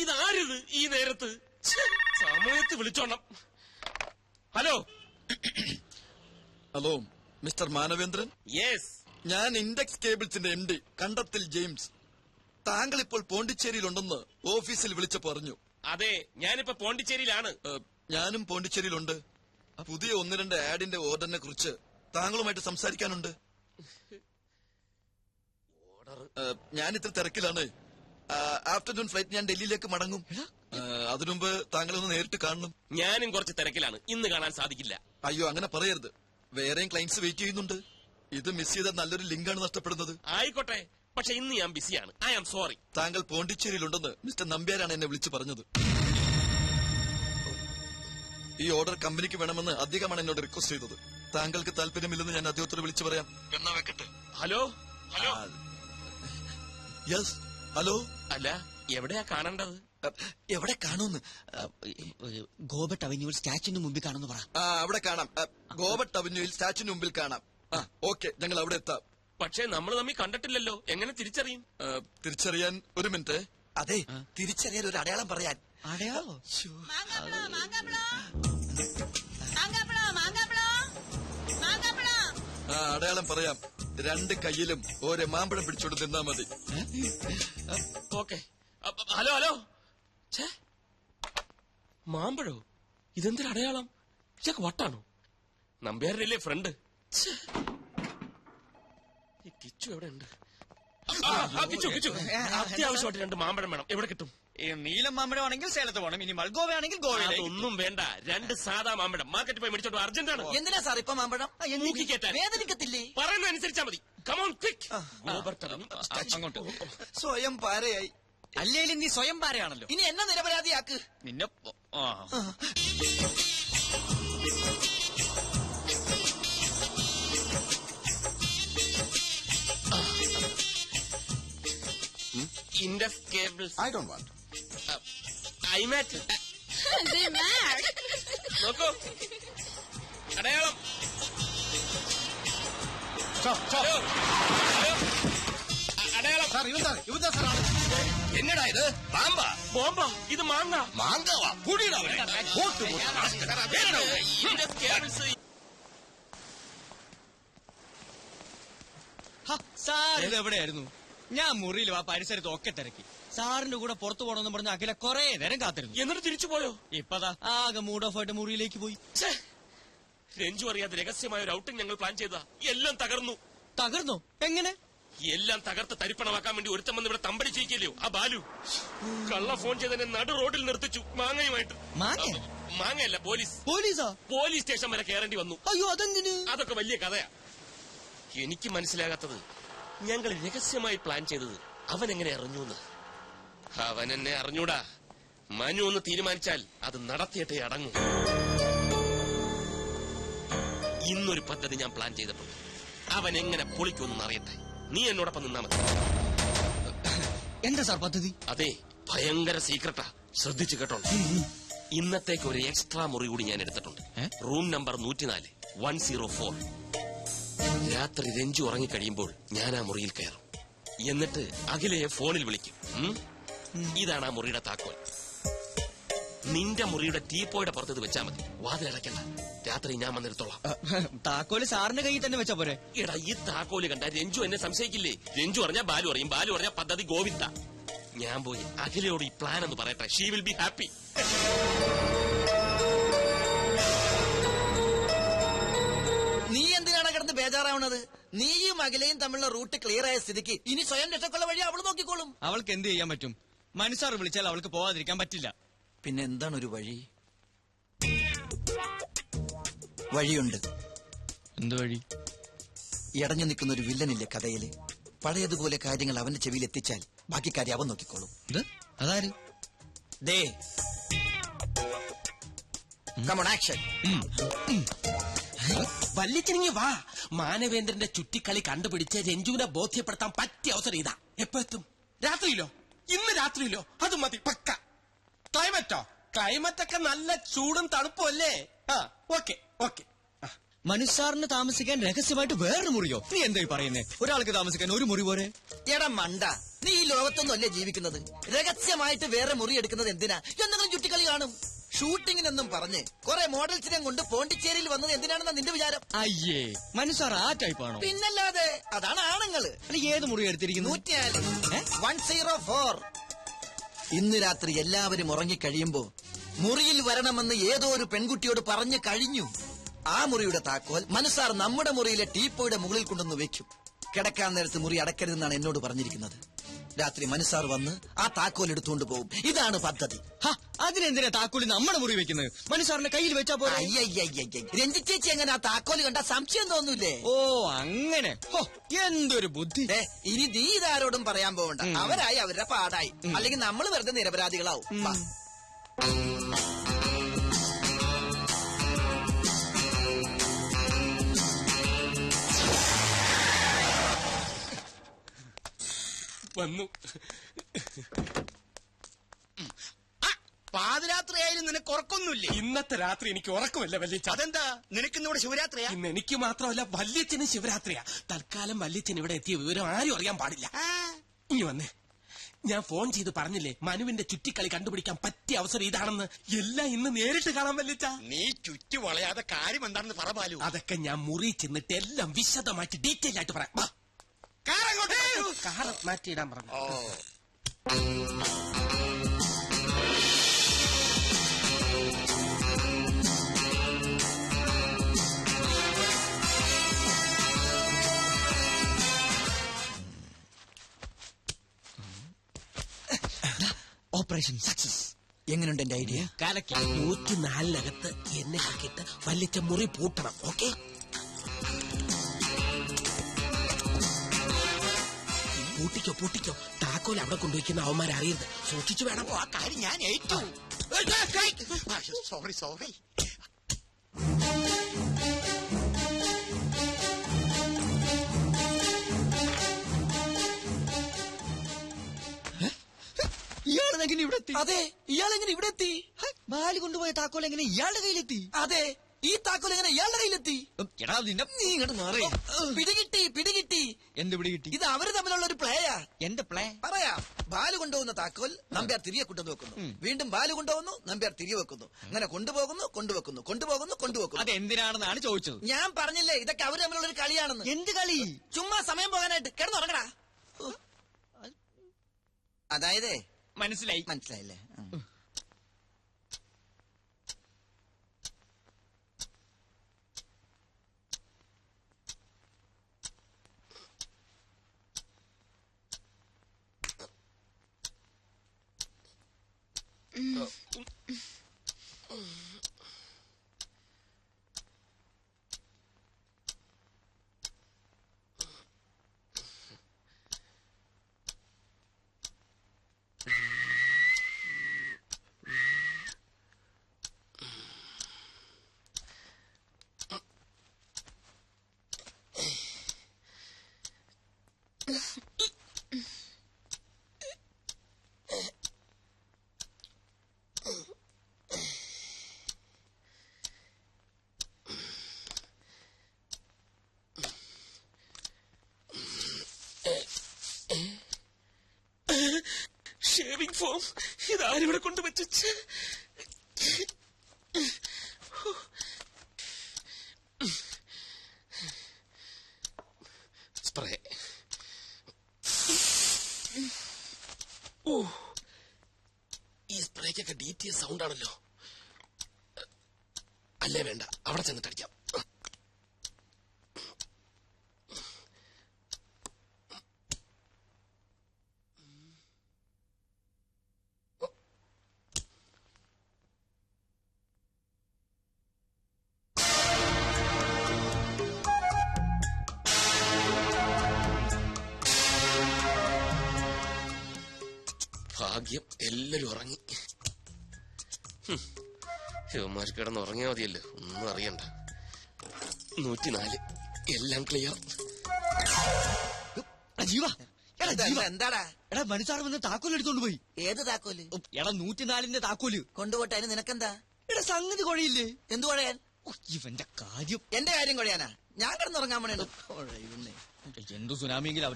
ഇതാരിത് ഈ നേരത്ത്? സമയത്ത് വിളിച്ചോണം. Hello hello, mister Manavendran. Yes, ഞാൻ ഇൻഡെക്സ് കേബിൾസിന്റെ MD കണ്ടത്തിൽ ജെയിംസ്. താങ്കൾ ഇപ്പോൾ പോണ്ടിച്ചേരിയിലുണ്ടെന്ന് ഓഫീസിൽ വിളിച്ചു പറഞ്ഞു. അതെ, ഞാനിപ്പോ പോണ്ടിച്ചേരിയിലാണ്. ഞാനും പോണ്ടിച്ചേരിയിലുണ്ട്. പുതിയ 1-2 ആഡിന്റെ ഓർഡറിനെ കുറിച്ച് താങ്കളുമായിട്ട് സംസാരിക്കാനുണ്ട്. ഞാൻ ഇത്ര തിരക്കിലാണ്. ആഫ്റ്റർനൂൺ ഫ്ലൈറ്റ് ഞാൻ ഡൽഹിയിലേക്ക് മടങ്ങും. അതിനുമുമ്പ് താങ്കളൊന്ന് നേരിട്ട് കാണണം. ഞാനും കുറച്ച് തിരക്കിലാണ്, ഇന്ന് കാണാൻ സാധിക്കില്ല. അയ്യോ, അങ്ങനെ പറയരുത്. വേറെയും ക്ലയന്റ്സ് വെയിറ്റ് ചെയ്യുന്നുണ്ട്. ഇത് മിസ് ചെയ്ത നല്ലൊരു ലിങ്കാണ് നഷ്ടപ്പെടുന്നത്. ആയിക്കോട്ടെ, പക്ഷെ ഇന്ന് ഞാൻ ബിസിയാണ്. I am sorry. താങ്കൾ പോണ്ടിച്ചേരിയിലുണ്ടെന്ന് മിസ്റ്റർ നമ്പ്യാരാണ് എന്നെ വിളിച്ചു പറഞ്ഞത്. ഈ ഓർഡർ കമ്പനിക്ക് വേണമെന്ന് അദ്ദേഹമാണ് എന്നോട് റിക്വസ്റ്റ് ചെയ്തത്. താങ്കൾക്ക് താല്പര്യമില്ലെന്ന് ഞാൻ അദ്ദേഹത്തോട് വിളിച്ചു പറയാം. എന്നാ വെക്കട്ടെ. Hello hello. Yes, hello. അല്ല, എവിടെയാ കാണേണ്ടത്? എവിടെ കാണൂന്ന്? ഗോബട്ട് അവന്യൂവിൽ സ്റ്റാച്യുവിന് മുമ്പിൽ കാണുന്നു പറ. അവിടെ കാണാം. ഗോബട്ട് അവന്യൂവിൽ സ്റ്റാച്യുവിന് മുമ്പിൽ കാണാം. ഓക്കെ, ഞങ്ങൾ അവിടെ എത്താം. പക്ഷേ നമ്മൾ തമ്മിൽ കണ്ടിട്ടില്ലല്ലോ, എങ്ങനെ തിരിച്ചറിയും? തിരിച്ചറിയാൻ ഒരു മിനിറ്റ്. അതെ, തിരിച്ചറിയാൻ ഒരു അടയാളം പറയാൻ. അടയാളോ? അടയാളം പറയാം. 2 കൈയിലും ഓരോ മാമ്പഴം പിടിച്ചോണ്ട് നിന്നാ മതി. ഓക്കെ. Hello hello. മാമ്പഴോ? ഇതെന്തൊരു അടയാളം? ഇതൊക്കെ വട്ടാണോ? നമ്പ്യാരല്ലേ ഫ്രണ്ട്? ഈ കിച്ചു എവിടെ ഉണ്ട്? കിച്ചു അത്യാവശ്യമായിട്ട് 2 മാമ്പഴം വേണം. എവിടെ കിട്ടും? നീലം മാമ്പഴമാണെങ്കിൽ സേലത്ത് പോകണം, ഇനി മൽഗോവയാണെങ്കിൽ ഗോവയിൽ. അതൊന്നും വേണ്ട, 2 സാധാ മാമ്പഴം മാർക്കറ്റിൽ പോയി മേടിച്ചോണ്ട് അർജന്റാണ്. എന്തിനാ സാർ ഇപ്പൊ മാമ്പഴം? വേദനിക്കത്തില്ലേ? പറയുന്നത് അനുസരിച്ചാ മതി. Come on quick. അങ്ങോട്ട്. സ്വയം പാരയായി. അല്ലേലും നീ സ്വയം പാരയാണല്ലോ. ഇനി എന്നെ നിരപരാധിയാക്ക്. നിന്നെ Indus cables. I don't want. I met. They mad. നോക്കൂ, അടയാളം. Sir. അടയാളം. Sir, ഇവന്താ സാറാണ്. എന്നടാ ഇത്? പാമ്പാ? ബോംബാ? ഇത് മാങ്ങ. മാങ്ങവാ? കൂടിയിടാ അവനെ. Indus cables. സാർ ഇത് എവിടെയായിരുന്നു? ഞാൻ മുറിയിൽ ആ പരിസരത്ത് ഒക്കെ തിരക്കി. സാറിന്റെ കൂടെ പുറത്തു പോകണമെന്ന് പറഞ്ഞ അഖില കൊറേ നേരം കാത്തിരുന്നു. എന്നിട്ട് തിരിച്ചു പോയോ? ഇപ്പതാ ആകെ മൂഡ് ഓഫ് ആയിട്ട് മുറിയിലേക്ക് പോയി. രഞ്ജു അറിയാതെ രഹസ്യമായ ഒരു ഔട്ടിംഗ് ഞങ്ങൾ പ്ലാൻ ചെയ്താ എല്ലാം തകർന്നു. തകർന്നോ? എങ്ങനെ? എല്ലാം തകർത്ത് തരിപ്പണമാക്കാൻ വേണ്ടി ഒരുത്തം വന്ന് ഇവിടെ തമ്പടി ചെയ്യിക്കല്ലോ ആ ബാലു. കള്ള ഫോൺ ചെയ്തതിനെ നടു റോഡിൽ നിർത്തിച്ചു മാങ്ങയുമായിട്ട്. മാങ്ങയല്ല, പോലീസ്. പോലീസോ? പോലീസ് സ്റ്റേഷൻ വരെ കയറേണ്ടി വന്നു. അയ്യോ, അതെന്തിന്? അതൊക്കെ വലിയ കഥയാ. എനിക്ക് മനസ്സിലാകാത്തത്, ഞങ്ങൾ രഹസ്യമായി പ്ലാൻ ചെയ്തത് അവൻ എങ്ങനെ അറിഞ്ഞൂന്ന്. അവൻ എന്നെ അറിഞ്ഞൂടാ. മനു ഒന്ന് തീരുമാനിച്ചാൽ അത് നടത്തിയിട്ടേ അടങ്ങൂ. ഇന്നൊരു പദ്ധതി ഞാൻ പ്ലാൻ ചെയ്തിട്ടുണ്ട്. അവൻ എങ്ങനെ പൊളിക്കൊന്നും അറിയട്ടെ. നീ എന്നോടൊപ്പം നിന്നാ മതി. എന്താ സാർ പദ്ധതി? അതെ, ഭയങ്കര സീക്രട്ടാ. ശ്രദ്ധിച്ചു കേട്ടോ. ഇന്നത്തേക്ക് ഒരു എക്സ്ട്രാ മുറി കൂടി ഞാൻ എടുത്തിട്ടുണ്ട്. Room number 104 104. രാത്രി രഞ്ജു ഉറങ്ങിക്കഴിയുമ്പോൾ ഞാൻ ആ മുറിയിൽ കയറും. എന്നിട്ട് അഖിലയെ ഫോണിൽ വിളിക്കും. ഇതാണ് ആ മുറിയുടെ താക്കോൽ. നിന്റെ മുറിയുടെ ടീപ്പോയുടെ പുറത്ത് ഇത് വെച്ചാ മതി. വാതിലടയ്ക്കണ്ട. രാത്രി ഞാൻ വന്നെടുത്തോളാം. താക്കോല് സാറിന്റെ കയ്യിൽ തന്നെ വെച്ചാ പോരെ? എടാ, ഈ താക്കോല് കണ്ട രഞ്ജു എന്നെ സംശയിക്കില്ലേ? രഞ്ജു പറഞ്ഞാ ബാലു അറിയും, ബാലു പറഞ്ഞാ പദ്ധതി ഗോവിന്ദ. ഞാൻ പോയി അഖിലയോട് ഈ പ്ലാൻ എന്ന് പറയട്ടെ. She will be happy. നീ എന്തിനാണ് കിടന്ന് ബേജാറാവുന്നത്? നീയും അഖിലയും തമ്മിലുള്ള റൂട്ട് ക്ലിയർ ആയ സ്ഥിതിക്ക് ഇനി സ്വയം രക്ഷക്കുള്ള വഴി അവള് നോക്കിക്കോളും. അവൾക്ക് എന്ത് ചെയ്യാൻ പറ്റും? മനുസാർ വിളിച്ചാൽ അവൾക്ക് പോവാതിരിക്കാൻ പറ്റില്ല. പിന്നെ എന്താണ് ഒരു വഴി? വഴിയുണ്ട്. എന്ത് വഴി? ഇടഞ്ഞു നിൽക്കുന്ന ഒരു വില്ലനില്ലേ കഥയില്? പഴയതുപോലെ കാര്യങ്ങൾ അവന്റെ ചെവിയിൽ എത്തിച്ചാൽ ബാക്കി കാര്യം അവൻ നോക്കിക്കോളും. അതാര്? ദേ, come on, action. വല്ലിച്ചിനിങ്ങി വാ. മാനവേന്ദ്രന്റെ ചുറ്റിക്കളി കണ്ടുപിടിച്ച് രഞ്ജുവിനെ ബോധ്യപ്പെടുത്താൻ പറ്റിയ അവസരം ഇതാ. എപ്പോ എത്തും? രാത്രിയിലോ? ഇന്ന് രാത്രിയിലോ? അത് മതി, പക്ക. ക്ലൈമറ്റോ? ക്ലൈമറ്റ് ഒക്കെ നല്ല ചൂടും തണുപ്പും അല്ലേ? Okay okay. മനുസാറിന് താമസിക്കാൻ രഹസ്യമായിട്ട് വേറൊരു മുറിയോ? നീ എന്തായി പറയുന്നേ? ഒരാൾക്ക് താമസിക്കാൻ ഒരു മുറി പോരെ? എടാ മണ്ട, നീ ഈ ലോകത്തൊന്നും അല്ലേ ജീവിക്കുന്നത്? രഹസ്യമായിട്ട് വേറെ മുറി എടുക്കുന്നത് എന്തിനാ? എന്തെങ്കിലും ചുറ്റിക്കളി കാണും. ഷൂട്ടിങ്ങിനെന്നും പറഞ്ഞ് കുറെ മോഡൽസിനെ കൊണ്ട് പോണ്ടിച്ചേരിയിൽ വന്നത് എന്തിനാണെന്നാ നിന്റെ വിചാരം? അയ്യേ മനസ്സാർ ആ ടൈപ്പാണോ? പിന്നല്ലാതെ, അതാണ് ആണുങ്ങള്. അല്ല ഏത് മുറി എടുത്തിരിക്കുന്നു? 104. ഇന്ന് രാത്രി എല്ലാവരും ഉറങ്ങിക്കഴിയുമ്പോ മുറിയിൽ വരണമെന്ന് ഏതോ ഒരു പെൺകുട്ടിയോട് പറഞ്ഞു കഴിഞ്ഞു. ആ മുറിയുടെ താക്കോൽ മനസ്സാർ നമ്മുടെ മുറിയിലെ ടീപ്പോയുടെ മുകളിൽ കൊണ്ടുവന്ന് വെക്കും. കിടക്കാൻ നേരത്ത് മുറി അടക്കരുതെന്നാണ് എന്നോട് പറഞ്ഞിരിക്കുന്നത്. രാത്രി മനസ്സാർ വന്ന് ആ താക്കോൽ എടുത്തുകൊണ്ട് പോകും. ഇതാണ് പദ്ധതി. അതിനെന്തിനാ താക്കോല് നമ്മുടെ മുറി വെക്കുന്നത്? മനസ്സാറിന്റെ കയ്യിൽ വെച്ചാ പോലെ. അയ്യയ്യയ്യ, രഞ്ജിച്ചേച്ചി എങ്ങനെ ആ താക്കോല് കണ്ട സംശയം തോന്നൂലേ? ഓ അങ്ങനെ. എന്തൊരു ബുദ്ധി. ഇനി നീ ഇതാരോടും പറയാൻ പോകണ്ട. അവരായി അവരുടെ പാടായി. അല്ലെങ്കിൽ നമ്മൾ വെറുതെ നിരപരാധികളാവും. വാ. വന്നു. പാതിരാത്രിയായാലും നിനക്ക് ഉറക്കൊന്നുമില്ലേ? ഇന്നത്തെ രാത്രി എനിക്ക് ഉറക്കമില്ല വല്യച്ഛ. അതെന്താ? നിനക്കിന്നിവിടെ ശിവരാത്രിയാ? ഇന്ന് എനിക്ക് മാത്രമല്ല വല്യച്ഛനും ശിവരാത്രിയാ. തൽക്കാലം വല്യച്ഛൻ ഇവിടെ എത്തിയ വിവരം ആരും അറിയാൻ പാടില്ല. ഇനി വന്നേ, ഞാൻ ഫോൺ ചെയ്ത് പറഞ്ഞില്ലേ മനുവിന്റെ ചുറ്റിക്കളി കണ്ടുപിടിക്കാൻ പറ്റിയ അവസരം ഇതാണെന്ന്. എല്ലാം ഇന്ന് നേരിട്ട് കാണാൻ വല്യച്ഛ. നീ ചുറ്റി വളയാതെ കാര്യം എന്താണെന്ന് പറ ബാലു. അതൊക്കെ ഞാൻ മുറി ചെന്നിട്ട് എല്ലാം വിശദമായിട്ട് ഡീറ്റെയിൽ ആയിട്ട് പറയാം. കാർ മാറ്റിയിടാൻ പറഞ്ഞു. Operation success. എങ്ങനെയുണ്ട് എന്റെ ഐഡിയ? കാലയ്ക്ക് 104-നകത്ത് എന്നെ ആക്കിയിട്ട് വല്യച്ഛ മുറി പൂട്ടണം. ഓക്കെ? പൂട്ടിക്കോ. താക്കോൽ അവിടെ കൊണ്ടുവയ്ക്കുന്ന അവന്മാരെ അറിയരുത്. സൂക്ഷിച്ചു വേണം. ആ കാര്യം ഞാൻ ഏറ്റു. സോറി. ഇയാളെങ്ങനെ ഇവിടെ എത്തി? അതെ, ഇയാളെങ്ങനെ ഇവിടെ എത്തി? ബാലി കൊണ്ടുപോയ താക്കോൽ എങ്ങനെ ഇയാളുടെ കയ്യിലെത്തി? അതെ, ഈ താക്കോൽ എങ്ങനെ ഇയാളുടെ കയ്യിലെത്തി? എടാ നിന്നെ നീ ഇങ്ങോട്ട് മാറി. പിടികിട്ടി. എന്ത് പിടികിട്ടി? ഇത് അവര് തമ്മിലുള്ള ഒരു പ്ലേയാ. എന്റെ പ്ലേ പറയാം. ബാലു കൊണ്ടുപോകുന്ന താക്കോൽ നമ്പ്യാർ തിരികെ കൊണ്ടുവന്ന് വെക്കുന്നു. വീണ്ടും ബാലു കൊണ്ടുപോകുന്നു, നമ്പ്യാർ തിരികെ വെക്കുന്നു. അങ്ങനെ കൊണ്ടുപോകുന്നു. അതെന്തിനാണെന്നാണ് ചോദിച്ചത്. ഞാൻ പറഞ്ഞില്ലേ ഇതൊക്കെ അവര് തമ്മിലുള്ള ഒരു കളിയാണെന്ന്. എന്ത് കളി? ചുമ്മാ സമയം പോകാനായിട്ട് കിടന്നുറങ്ങടാ. അതായത് മനസ്സിലായില്ലേ? ഷേവിംഗ് ഫോം ഇതാരിവിടെ കൊണ്ടുവച്ചു. സ്പ്രേ. ഈ സ്പ്രേക്കൊക്കെ DTS സൗണ്ട് ആണല്ലോ. അല്ലേ വേണ്ട, അവിടെ ചെന്നിട്ടടിക്കാം. ഭാഗ്യം എല്ലാരും ഉറങ്ങി. ഇവന്മാർ കിടന്ന് ഉറങ്ങിയാൽ മതിയല്ലോ, ഒന്നും അറിയണ്ട. 104 എല്ലാം ക്ലിയർ. ജീവ എന്താടാ? എടാ മനസ്സാർ വന്ന് താക്കോൽ എടുത്തോണ്ട് പോയി. ഏത് താക്കോല്? എടാ 104-ന്റെ താക്കോല് കൊണ്ടുപോട്ടെ. അതിന് നിനക്കെന്താ? എടാ സംഗതി കുഴയില്ലേ? എന്തു കുഴയാൻ? ഇവന്റെ കാര്യം. എന്റെ കാര്യം കുഴയാനാ? ഞാൻ കിടന്നുറങ്ങാൻ വേണ്ടി എന്തു സുനാമിയെങ്കിലും